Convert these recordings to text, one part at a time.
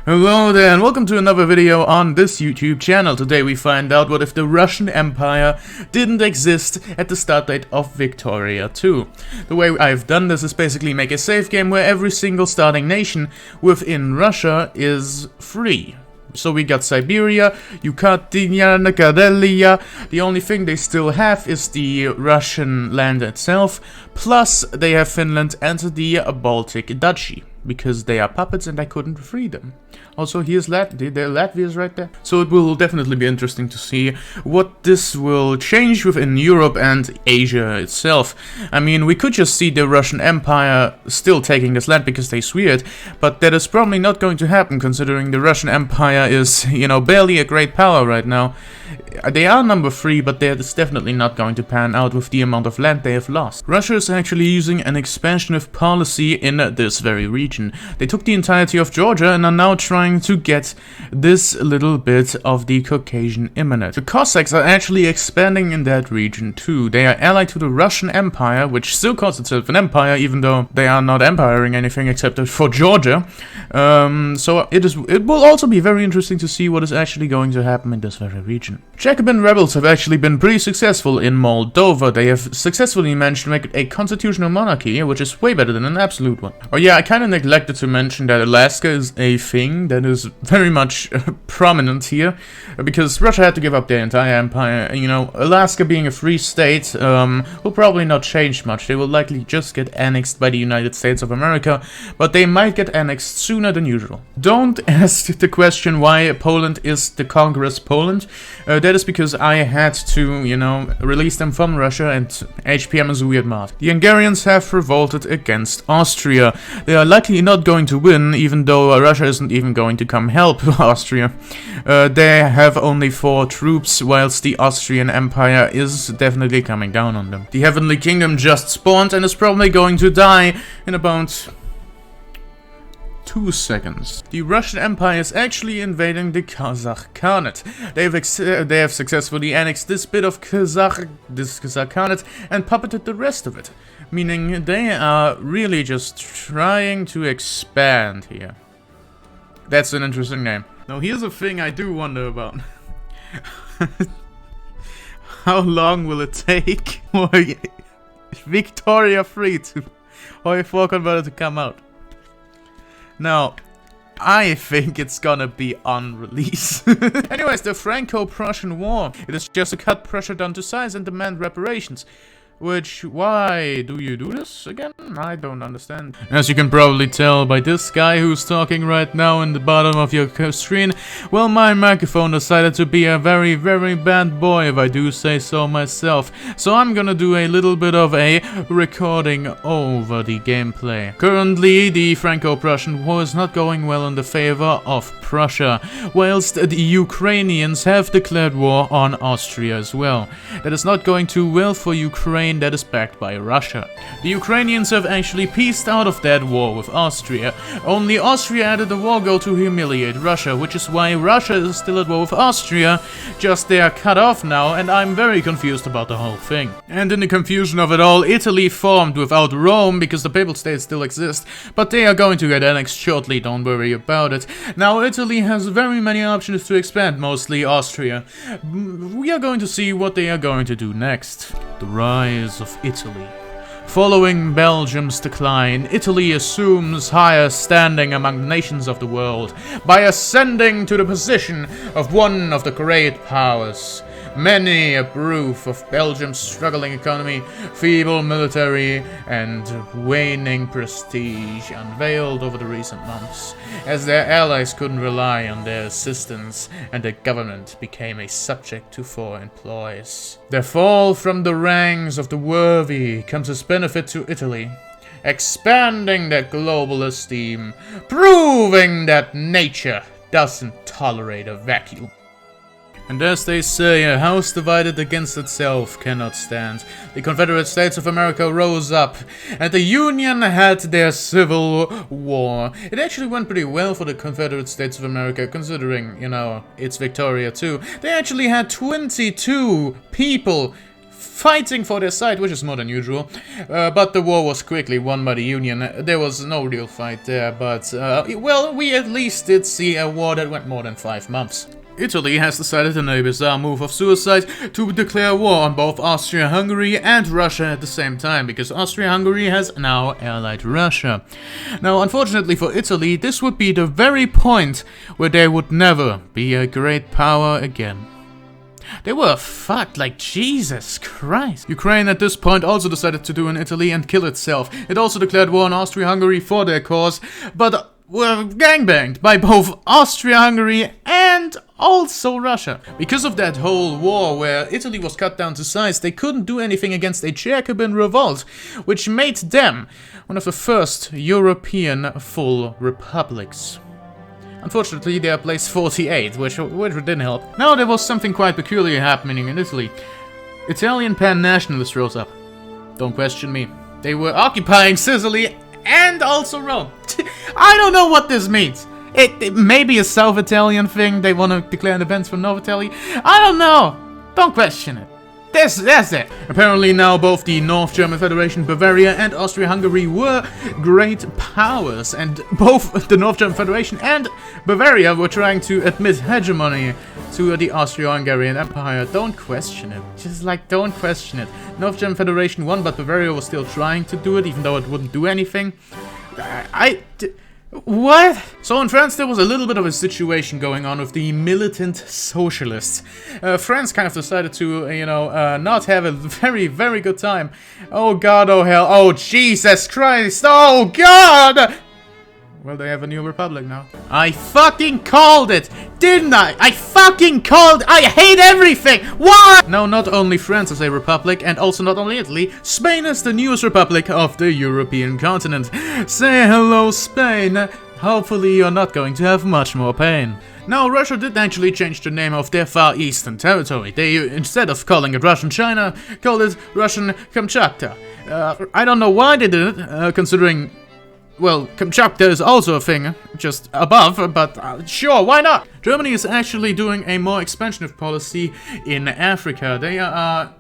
Hello there and welcome to another video on this YouTube channel. Today we find out what if the Russian Empire didn't exist at the start date of Victoria 2. The way I've done this is basically make a save game where every single starting nation within Russia is free. So we got Siberia, Yucatan, Karelia. The only thing they still have is the Russian land itself, plus they have Finland and the Baltic Duchy, because they are puppets and I couldn't free them. Also, here's Latvia is right there. So it will definitely be interesting to see what this will change within Europe and Asia itself. I mean, we could just see the Russian Empire still taking this land because they swear it, but that is probably not going to happen considering the Russian Empire is, barely a great power right now. They are number 3, but that is definitely not going to pan out with the amount of land they have lost. Russia is actually using an expansionist policy in this very region. They took the entirety of Georgia and are now trying to get this little bit of the Caucasian Emirate. The Cossacks are actually expanding in that region too. They are allied to the Russian Empire, which still calls itself an empire, even though they are not empiring anything except for Georgia. So it will also be very interesting to see what is actually going to happen in this very region. Jacobin rebels have actually been pretty successful in Moldova. They have successfully managed to make it a constitutional monarchy, which is way better than an absolute one. Oh yeah, I kind of neglected to mention that Alaska is a thing that is very much prominent here, because Russia had to give up their entire empire. Alaska being a free state will probably not change much. They will likely just get annexed by the United States of America, but they might get annexed sooner than usual. Don't ask the question why Poland is the Congress Poland. That is because I had to, release them from Russia, and HPM is a weird mod. The Hungarians have revolted against Austria. They are likely not going to win, even though Russia isn't even going to come help Austria. They have only 4 troops, whilst the Austrian Empire is definitely coming down on them. The Heavenly Kingdom just spawned and is probably going to die in about 2 seconds. The Russian Empire is actually invading the Kazakh Khanate. They have successfully annexed this bit of Kazakh Khanate and puppeted the rest of it, meaning they are really just trying to expand here. That's an interesting name. Now here's a thing I do wonder about. How long will it take for Victoria 3 or 4 converted to come out? Now, I think it's gonna be on release. Anyways, the Franco Prussian War. It is just to cut pressure down to size and demand reparations. Why do you do this again? I don't understand. As you can probably tell by this guy who's talking right now in the bottom of your screen, well, my microphone decided to be a very, very bad boy, if I do say so myself. So I'm gonna do a little bit of a recording over the gameplay. Currently, the Franco-Prussian War is not going well in the favor of Prussia, whilst the Ukrainians have declared war on Austria as well. That is not going too well for Ukraine, that is backed by Russia. The Ukrainians have actually pieced out of that war with Austria. Only Austria added a war goal to humiliate Russia, which is why Russia is still at war with Austria, just they are cut off now, and I'm very confused about the whole thing. And in the confusion of it all, Italy formed without Rome, because the Papal States still exist, but they are going to get annexed shortly, don't worry about it. Now Italy has very many options to expand, mostly Austria. We are going to see what they are going to do next. The rise of Italy. Following Belgium's decline, Italy assumes higher standing among the nations of the world by ascending to the position of one of the great powers. Many a proof of Belgium's struggling economy, feeble military, and waning prestige unveiled over the recent months, as their allies couldn't rely on their assistance and the government became a subject to foreign ploys. Their fall from the ranks of the worthy comes as benefit to Italy, expanding their global esteem, proving that nature doesn't tolerate a vacuum. And as they say, a house divided against itself cannot stand. The Confederate States of America rose up, and the Union had their Civil War. It actually went pretty well for the Confederate States of America, considering, it's Victoria too. They actually had 22 people fighting for their side, which is more than usual. But the war was quickly won by the Union. There was no real fight there, but, well, we at least did see a war that went more than 5 months. Italy has decided in a bizarre move of suicide to declare war on both Austria-Hungary and Russia at the same time, because Austria-Hungary has now allied Russia. Now, unfortunately for Italy, this would be the very point where they would never be a great power again. They were fucked, like Jesus Christ. Ukraine at this point also decided to do in Italy and kill itself. It also declared war on Austria-Hungary for their cause, but were gangbanged by both Austria-Hungary and also Russia. Because of that whole war where Italy was cut down to size, they couldn't do anything against a Jacobin revolt, which made them one of the first European full republics. Unfortunately, they are placed 48, which didn't help. Now there was something quite peculiar happening in Italy. Italian pan-nationalists rose up. Don't question me. They were occupying Sicily and also Rome. I don't know what this means. It may be a South Italian thing. They want to declare independence from North Italy. I don't know. Don't question it. That's it. Apparently now both the North German Federation, Bavaria and Austria-Hungary were great powers, and both the North German Federation and Bavaria were trying to admit hegemony to the Austro-Hungarian Empire. Don't question it. Just like, don't question it. North German Federation won, but Bavaria was still trying to do it, even though it wouldn't do anything. What? So in France there was a little bit of a situation going on with the militant socialists. France kind of decided to, not have a very, very good time. Oh god, oh hell, oh Jesus Christ, oh god! Well, they have a new republic now. I fucking called it, didn't I? I fucking called I hate everything! Why? Now, not only France is a republic, and also not only Italy, Spain is the newest republic of the European continent. Say hello, Spain. Hopefully you're not going to have much more pain. Now, Russia did actually change the name of their Far Eastern territory. They, instead of calling it Russian China, called it Russian Kamchatka. I don't know why they did it, considering... well, Kamchatka is also a thing, just above, but sure, why not? Germany is actually doing a more expansionist policy in Africa. They are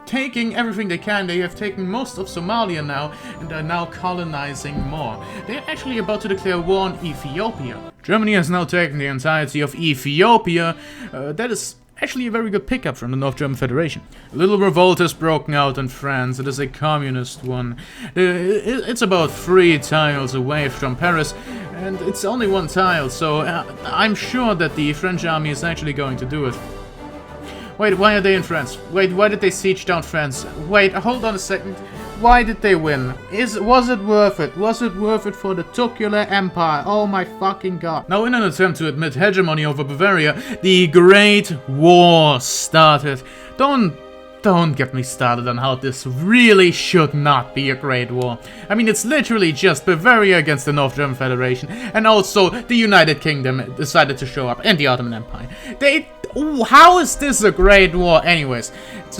taking everything they can. They have taken most of Somalia now, and are now colonizing more. They're actually about to declare war on Ethiopia. Germany has now taken the entirety of Ethiopia. That is actually a very good pickup from the North German Federation. A little revolt has broken out in France. It is a communist one. It's about 3 tiles away from Paris, and it's only 1 tile, so I'm sure that the French army is actually going to do it. Wait, why are they in France? Wait, why did they siege down France? Wait, hold on a second. Why did they win? Was it worth it? Was it worth it for the Tucular Empire? Oh my fucking god. Now, in an attempt to admit hegemony over Bavaria, the Great War started. Don't get me started on how this really should not be a great war. I mean, it's literally just Bavaria against the North German Federation, and also the United Kingdom decided to show up, and the Ottoman Empire. How is this a great war anyways?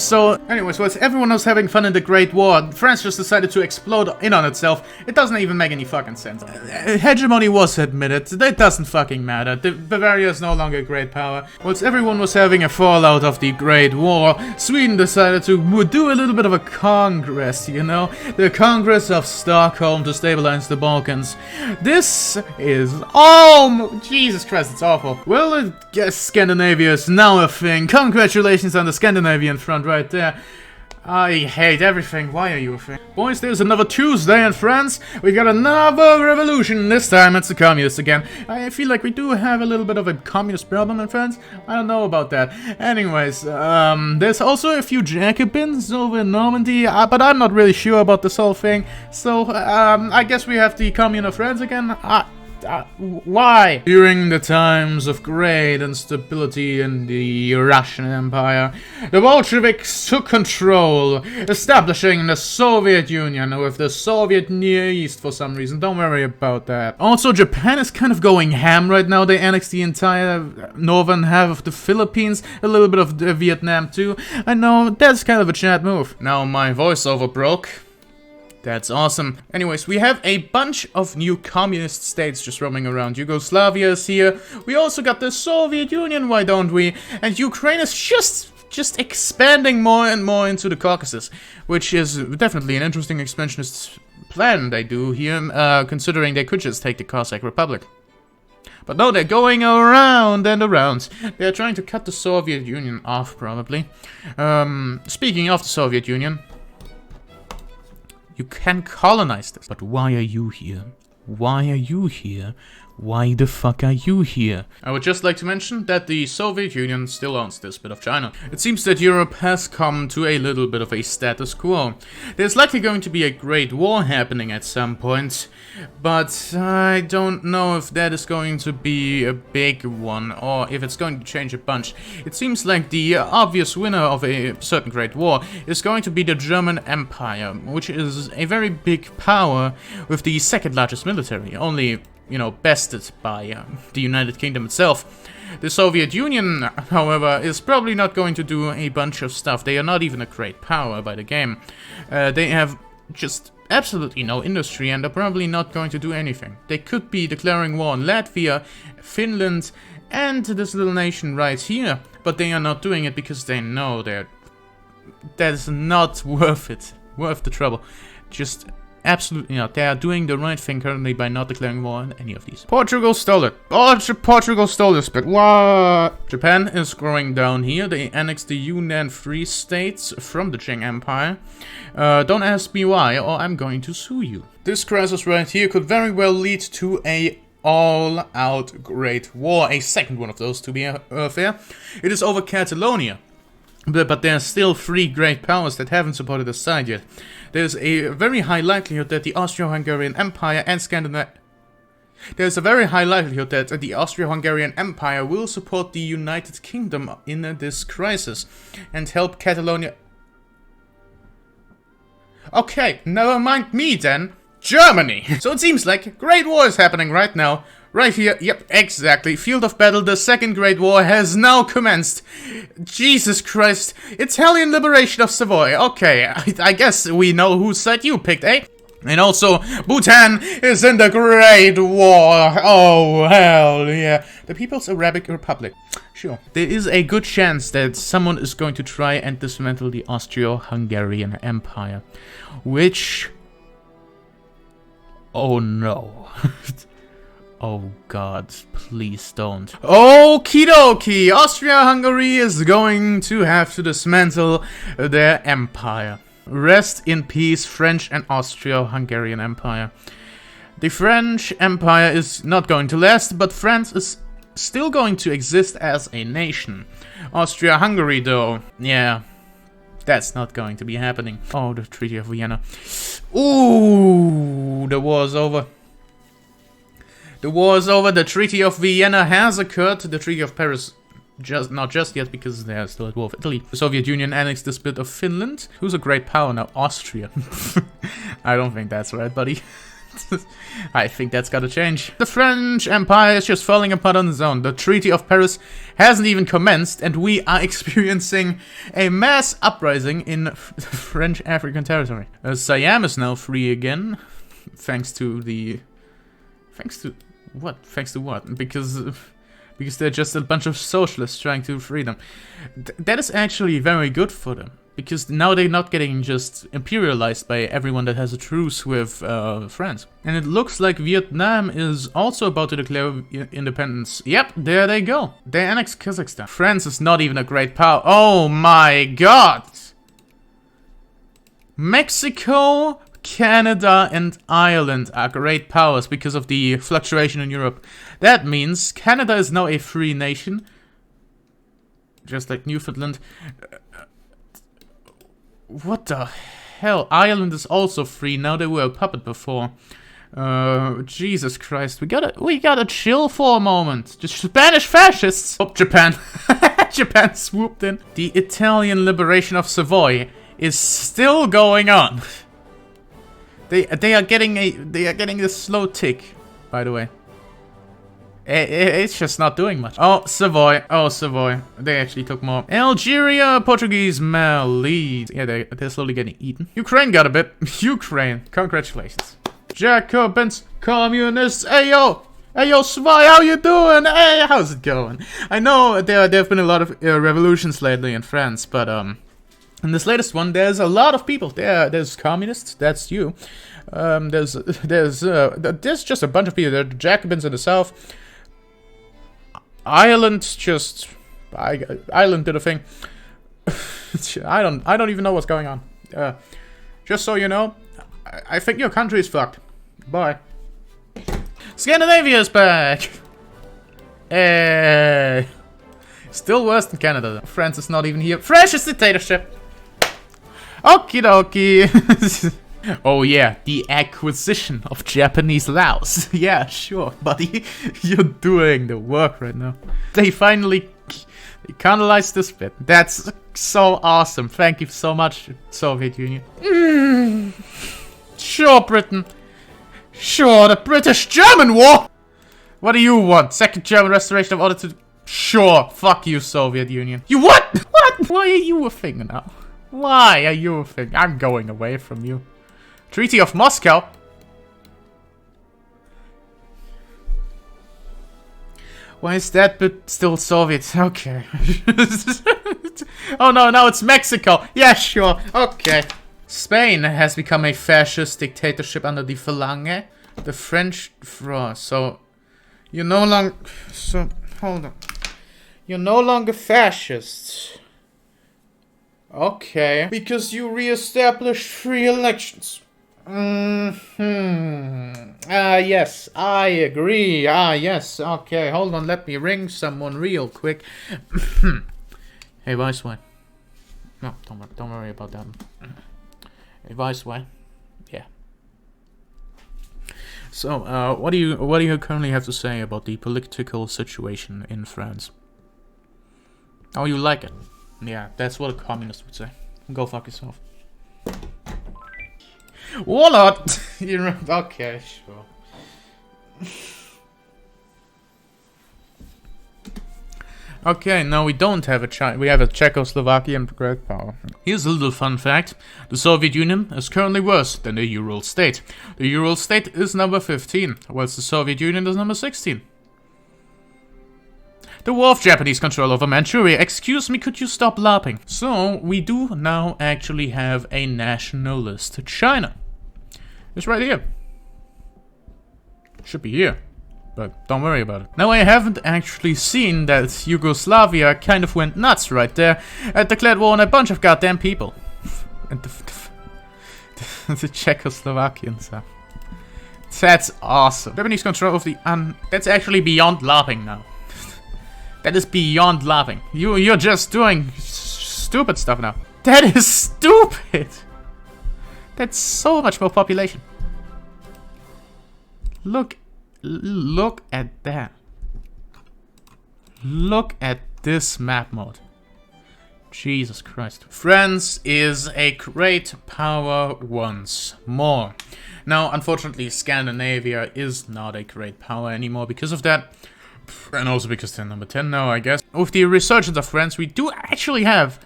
Whilst everyone was having fun in the Great War, France just decided to explode in on itself. It doesn't even make any fucking sense. Hegemony was admitted. That doesn't fucking matter. Bavaria is no longer a great power. Whilst everyone was having a fallout of the Great War, Sweden decided to do a little bit of a congress, you know? The Congress of Stockholm to stabilize the Balkans. This is... oh, Jesus Christ, it's awful. Well, I guess Scandinavia is now a thing. Congratulations on the Scandinavian front right there. I hate everything. Why are you a thing? Boys, there's another Tuesday in France. We got another revolution. This time it's the communists again. I feel like we do have a little bit of a communist problem in France. I don't know about that. Anyways, there's also a few Jacobins over in Normandy, but I'm not really sure about this whole thing. So, I guess we have the Commune of France again. Why? During the times of great instability in the Russian Empire, the Bolsheviks took control, establishing the Soviet Union with the Soviet Near East for some reason. Don't worry about that. Also, Japan is kind of going ham right now. They annexed the entire northern half of the Philippines, a little bit of Vietnam too. I know, that's kind of a Chad move. Now my voiceover broke. That's awesome. Anyways, we have a bunch of new communist states just roaming around. Yugoslavia is here. We also got the Soviet Union, why don't we? And Ukraine is just just expanding more and more into the Caucasus, which is definitely an interesting expansionist plan they do here, considering they could just take the Cossack Republic. But no, they're going around and around. They're trying to cut the Soviet Union off, probably. Speaking of the Soviet Union, you can colonize this. But why are you here? Why are you here? Why the fuck are you here? I would just like to mention that the Soviet Union still owns this bit of China. It seems that Europe has come to a little bit of a status quo. There's likely going to be a great war happening at some point, but I don't know if that is going to be a big one, or if it's going to change a bunch. It seems like the obvious winner of a certain great war is going to be the German Empire, which is a very big power with the second largest military, only, you know, bested by the United Kingdom itself. The Soviet Union, however, is probably not going to do a bunch of stuff. They are not even a great power by the game. They have just absolutely no industry and are probably not going to do anything. They could be declaring war on Latvia, Finland, and this little nation right here, but they are not doing it because they know that's not worth it, worth the trouble. Just absolutely not. They are doing the right thing currently by not declaring war on any of these. Portugal stole it. Oh, Portugal stole this bit. What? Japan is growing down here. They annexed the Yunnan Free States from the Qing Empire. Don't ask me why, or I'm going to sue you. This crisis right here could very well lead to a all-out great war. A second one of those, to be fair. It is over Catalonia. But there are still three great powers that haven't supported this side yet. There's a very high likelihood that the Austro-Hungarian Empire and Scandinavia... There's a very high likelihood that the Austro-Hungarian Empire will support the United Kingdom in this crisis and help Catalonia... Okay, never mind me then. Germany! So it seems like a great war is happening right now. Right here, yep, exactly. Field of battle, the Second Great War has now commenced. Jesus Christ. Italian liberation of Savoy. Okay, I guess we know whose side you picked, eh? And also, Bhutan is in the Great War. Oh, hell yeah. The People's Arabic Republic. Sure. There is a good chance that someone is going to try and dismantle the Austro-Hungarian Empire. Which... Oh no. Oh god, please don't. Okie dokie! Austria-Hungary is going to have to dismantle their empire. Rest in peace, French and Austro-Hungarian Empire. The French Empire is not going to last, but France is still going to exist as a nation. Austria-Hungary, though, yeah, that's not going to be happening. Oh, the Treaty of Vienna. Ooh, the war is over. The war is over. The Treaty of Vienna has occurred. The Treaty of Paris, not just yet, because they're still at war with Italy. The Soviet Union annexed this bit of Finland. Who's a great power now? Austria. I don't think that's right, buddy. I think that's gotta change. The French Empire is just falling apart on its own. The Treaty of Paris hasn't even commenced, and we are experiencing a mass uprising in French African territory. Siam is now free again, thanks to the... Thanks to what? Because they're just a bunch of socialists trying to free them. That is actually very good for them, because now they're not getting just imperialized by everyone that has a truce with France. And it looks like Vietnam is also about to declare independence. Yep, there they go. They annexed Kazakhstan. France is not even a great power. Oh my god! Mexico, Canada and Ireland are great powers because of the fluctuation in Europe. That means Canada is now a free nation, just like Newfoundland. What the hell? Ireland is also free. Now they were a puppet before. Jesus Christ. We gotta chill for a moment. Just Spanish fascists. Oh, Japan. Japan swooped in. The Italian liberation of Savoy is still going on. They are getting a slow tick, by the way. It's just not doing much. Oh, Savoy. Oh, Savoy. They actually took more. Algeria, Portuguese Mali. Yeah, they're slowly getting eaten. Ukraine got a bit. Ukraine. Congratulations. Jacobins, communists, ayo! Hey, yo, Swy, how you doing? Hey, how's it going? I know there have been a lot of revolutions lately in France, but in this latest one, there's a lot of people. There's communists. That's you. There's just a bunch of people. There are the Jacobins in the south. Ireland did a thing. I don't even know what's going on. Just so you know, I think your country is fucked. Bye. Scandinavia is back! Hey! Still worse than Canada though. France is not even here. Freshest dictatorship! Okie dokie! Oh yeah, the acquisition of Japanese Laos. Yeah, sure, buddy. You're doing the work right now. They finally canalized this bit. That's so awesome. Thank you so much, Soviet Union. Sure, Britain. Sure, the British-German War! What do you want? Second German restoration of order to... Sure, fuck you, Soviet Union. You what? What? Why are you a thing now? Why are you a thing? I'm going away from you. Treaty of Moscow? Why is that bit still Soviet? Okay. Oh no, now it's Mexico. Yeah, sure. Okay. Spain has become a fascist dictatorship under the Falange, the French so you're no longer hold on. You're no longer fascists. Okay. Because you re-established free elections. Yes, I agree. Yes, okay, hold on, let me ring someone real quick. Hey, Viceroy. No, don't worry about that. Hey, Viceroy. Yeah. So, what do you currently have to say about the political situation in France? Oh, you like it? Yeah, that's what a communist would say. Go fuck yourself. Warlord! Okay, sure. Okay, now we don't have we have a Czechoslovakian great power. Here's a little fun fact. The Soviet Union is currently worse than the Ural State. The Ural State is number 15, whilst the Soviet Union is number 16. The war of Japanese control over Manchuria. Excuse me, could you stop laughing? So, we do now actually have a nationalist China. It's right here. Should be here. But don't worry about it. Now, I haven't actually seen that Yugoslavia kind of went nuts right there and declared war on a bunch of goddamn people. And the Czechoslovakians. That's awesome. Japanese control of the that's actually beyond laughing now. That is beyond laughing. You're just doing stupid stuff now. That is stupid. That's so much more population. Look at that. Look at this map mode. Jesus Christ. France is a great power once more. Now, unfortunately, Scandinavia is not a great power anymore because of that. And also because they're number 10 now, I guess. With the resurgence of France, we do actually have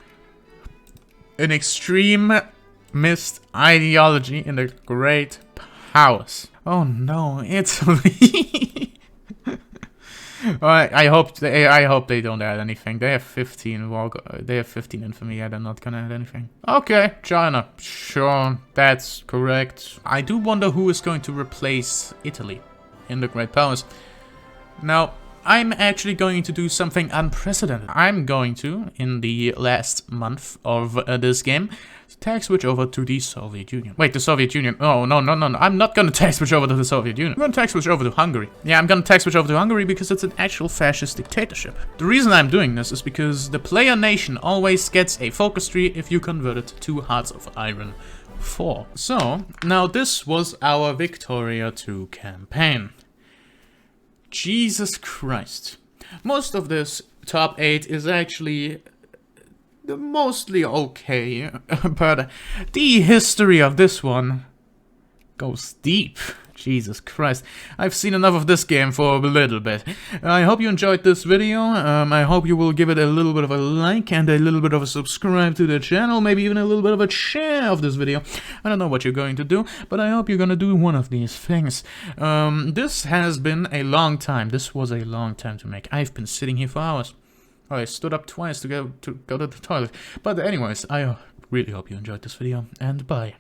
an extremist ideology in the great powers. Oh no, Italy. I hope they don't add anything. They have 15. Well, they have 15 infamy. Yeah, they're not gonna add anything. Okay, China. Sure, that's correct. I do wonder who is going to replace Italy in the great powers. Now, I'm actually going to do something unprecedented. I'm going to, in the last month of this game, tag switch over to the Soviet Union. Wait, the Soviet Union. Oh, no. I'm not gonna tag switch over to the Soviet Union. I'm gonna tag switch over to Hungary. Yeah, I'm gonna tag switch over to Hungary because it's an actual fascist dictatorship. The reason I'm doing this is because the player nation always gets a focus tree if you convert it to Hearts of Iron 4. So, now this was our Victoria 2 campaign. Jesus Christ. Most of this top 8 is actually mostly okay, but the history of this one goes deep. Jesus Christ, I've seen enough of this game for a little bit. I hope you enjoyed this video. I hope you will give it a little bit of a like and a little bit of a subscribe to the channel, maybe even a little bit of a share of this video. I don't know what you're going to do, but I hope you're gonna do one of these things. This has been a long time. This was a long time to make. I've been sitting here for hours. I stood up twice to go to the toilet. But anyways, I really hope you enjoyed this video, and bye.